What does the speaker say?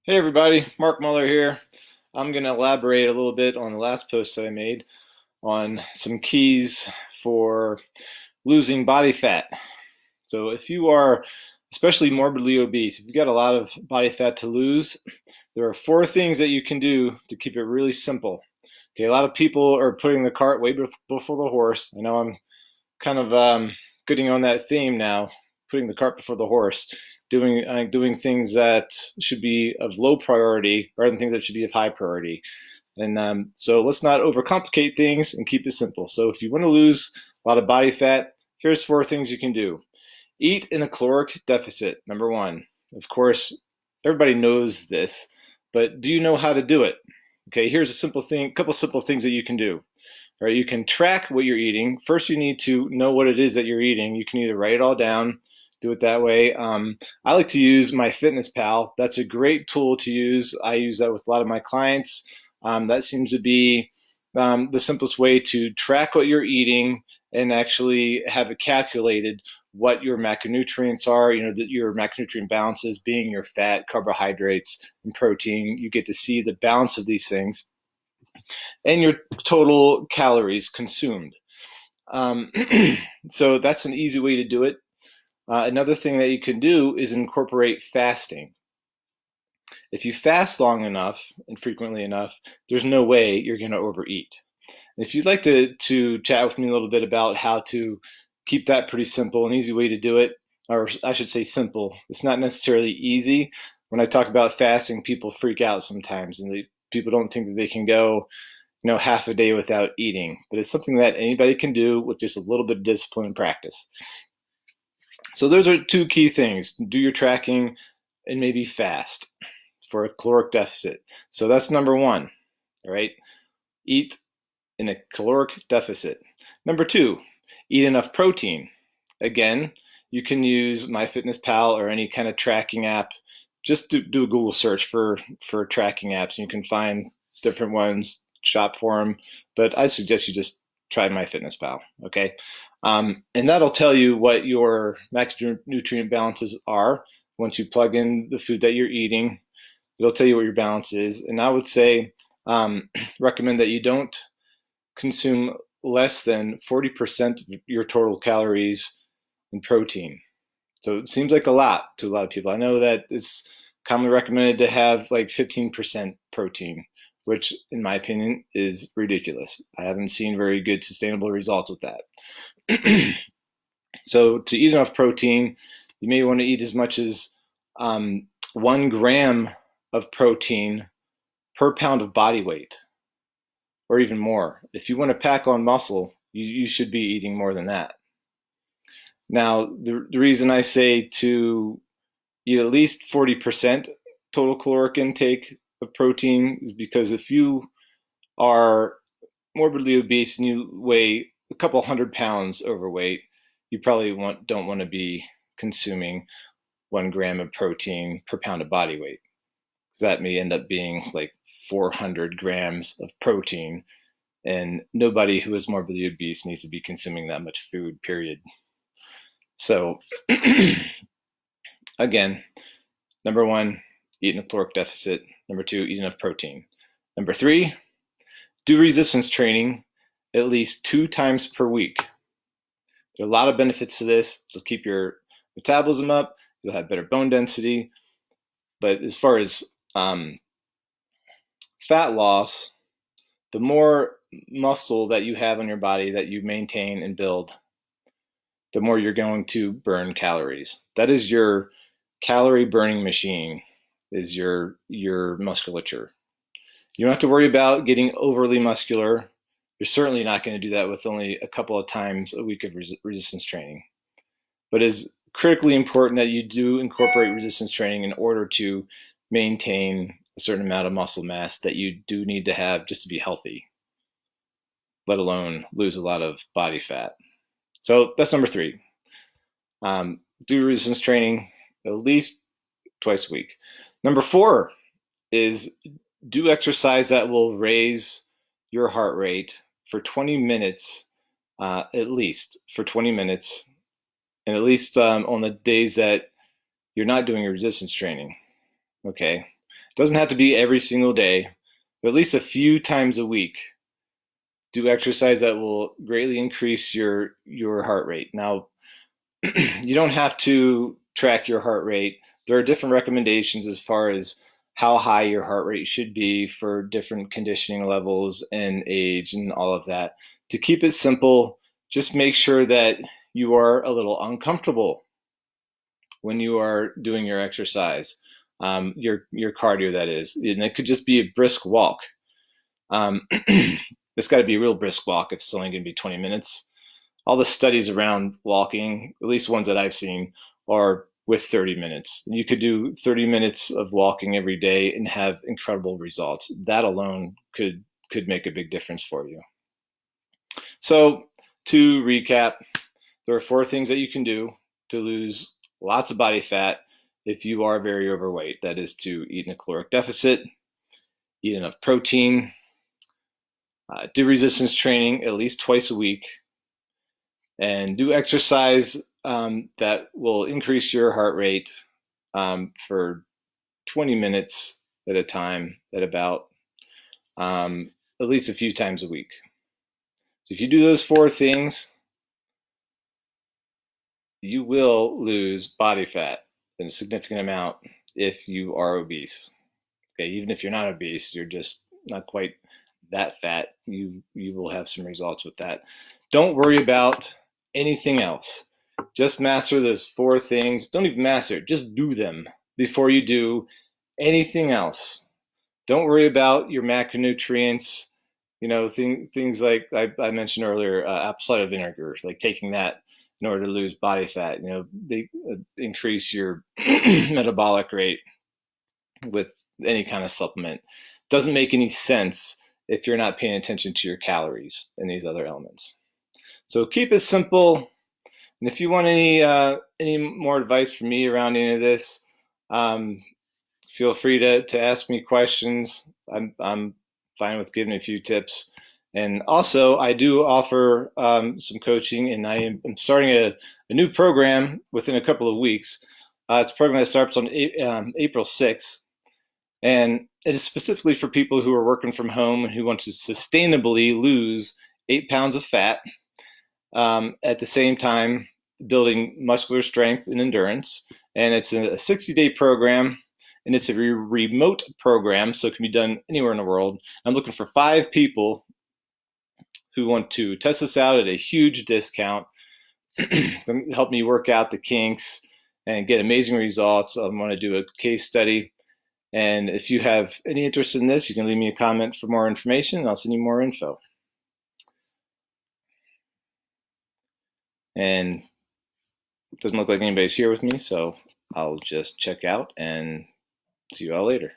Hey everybody, Mark Muller here. I'm going to elaborate a little bit on the last post that I made on some keys for losing body fat. So if you are especially morbidly obese, if you've got a lot of body fat to lose, there are four things that you can do to keep it really simple. Okay, a lot of people are putting the cart way before the horse. I know I'm kind of getting on that theme now, putting the cart before the horse, doing things that should be of low priority rather than things that should be of high priority. And so let's not overcomplicate things and keep it simple. So if you want to lose a lot of body fat, here's four things you can do. Eat in a caloric deficit, number one. Of course, everybody knows this, but do you know how to do it? Okay, here's a simple thing, a couple simple things that you can do. All right, you can track what you're eating. First, you need to know what it is that you're eating. You can either write it all down, do it that way. I like to use MyFitnessPal. That's a great tool to use. I use that with a lot of my clients. That seems to be the simplest way to track what you're eating and actually have it calculated what your macronutrients are, your macronutrient balances being your fat, carbohydrates, and protein. You get to see the balance of these things and your total calories consumed. Um, so that's an easy way to do it. Another thing that you can do is incorporate fasting. If you fast long enough and frequently enough, there's no way you're going to overeat. If you'd like to chat with me a little bit about how to keep that pretty simple, an easy way to do it, or I should say simple. It's not necessarily easy. When I talk about fasting, people freak out sometimes, and people don't think that they can go, half a day without eating. But it's something that anybody can do with just a little bit of discipline and practice. So those are two key things: do your tracking and maybe fast for a caloric deficit. So that's number one. All right, eat in a caloric deficit. Number two, eat enough protein. Again, you can use MyFitnessPal or any kind of tracking app. Just do a Google search for tracking apps, and you can find different ones, shop for them. But I suggest you just try MyFitnessPal. Okay, and that'll tell you what your macronutrient balances are once you plug in the food that you're eating. It'll tell you what your balance is, and I would say recommend that you don't consume less than 40% of your total calories in protein. So it seems like a lot to a lot of people. I know that it's commonly recommended to have like 15% protein, which in my opinion is ridiculous. I haven't seen very good sustainable results with that. So to eat enough protein, you may want to eat as much as 1 gram of protein per pound of body weight, or even more. If you want to pack on muscle, you should be eating more than that. Now, the reason I say to eat at least 40% total caloric intake of protein is because if you are morbidly obese and you weigh a couple 100 pounds overweight, you probably don't want to be consuming 1 gram of protein per pound of body weight, because that may end up being like 400 grams of protein, and nobody who is morbidly obese needs to be consuming that much food, period. So again, number one, eat in a caloric deficit. Number two, eat enough protein. Number three, do resistance training at least 2 times per week. There are a lot of benefits to this. It'll keep your metabolism up. You'll have better bone density. But as far as fat loss, the more muscle that you have on your body that you maintain and build, the more you're going to burn calories. That is your calorie burning machine, is your musculature. You don't have to worry about getting overly muscular. You're certainly not going to do that with only a couple of times a week of resistance training. But it's critically important that you do incorporate resistance training in order to maintain a certain amount of muscle mass that you do need to have just to be healthy, let alone lose a lot of body fat. So that's number three. Do resistance training at least twice a week. Number four is do exercise that will raise your heart rate for 20 minutes, at least for 20 minutes, and at least on the days that you're not doing your resistance training. Okay. Doesn't have to be every single day, but at least a few times a week. Do exercise that will greatly increase your heart rate. Now, you don't have to track your heart rate. There are different recommendations as far as how high your heart rate should be for different conditioning levels and age and all of that. To keep it simple, just make sure that you are a little uncomfortable when you are doing your exercise, your cardio, that is. And it could just be a brisk walk. It's got to be a real brisk walk if it's only going to be 20 minutes. All the studies around walking, at least ones that I've seen, are with 30 minutes. You could do 30 minutes of walking every day and have incredible results. That alone could make a big difference for you. So to recap, there are 4 things that you can do to lose lots of body fat if you are very overweight. That is to eat in a caloric deficit, eat enough protein, do resistance training at least twice a week, and do exercise that will increase your heart rate for 20 minutes at a time at about at least a few times a week. So if you do those 4 things, you will lose body fat in a significant amount if you are obese. Okay, even if you're not obese, you're just not quite that fat, you will have some results with that. Don't worry about anything else. Just master those 4 things. Don't even master it, just do them before you do anything else. Don't worry about your macronutrients, things like I mentioned earlier, apple cider vinegar, like taking that in order to lose body fat. They increase your metabolic rate with any kind of supplement. Doesn't make any sense if you're not paying attention to your calories and these other elements. So keep it simple. And if you want any more advice from me around any of this, feel free to ask me questions. I'm fine with giving a few tips. And also, I do offer some coaching, and I am starting a new program within a couple of weeks. It's a program that starts on April 6th, and it is specifically for people who are working from home and who want to sustainably lose 8 pounds of fat, at the same time building muscular strength and endurance. And it's a 60-day program, and it's a remote program, so it can be done anywhere in the world. I'm looking for 5 people who want to test this out at a huge discount, help me work out the kinks and get amazing results. I want to do a case study. And if you have any interest in this, you can leave me a comment for more information, and I'll send you more info. And it doesn't look like anybody's here with me, so I'll just check out and see you all later.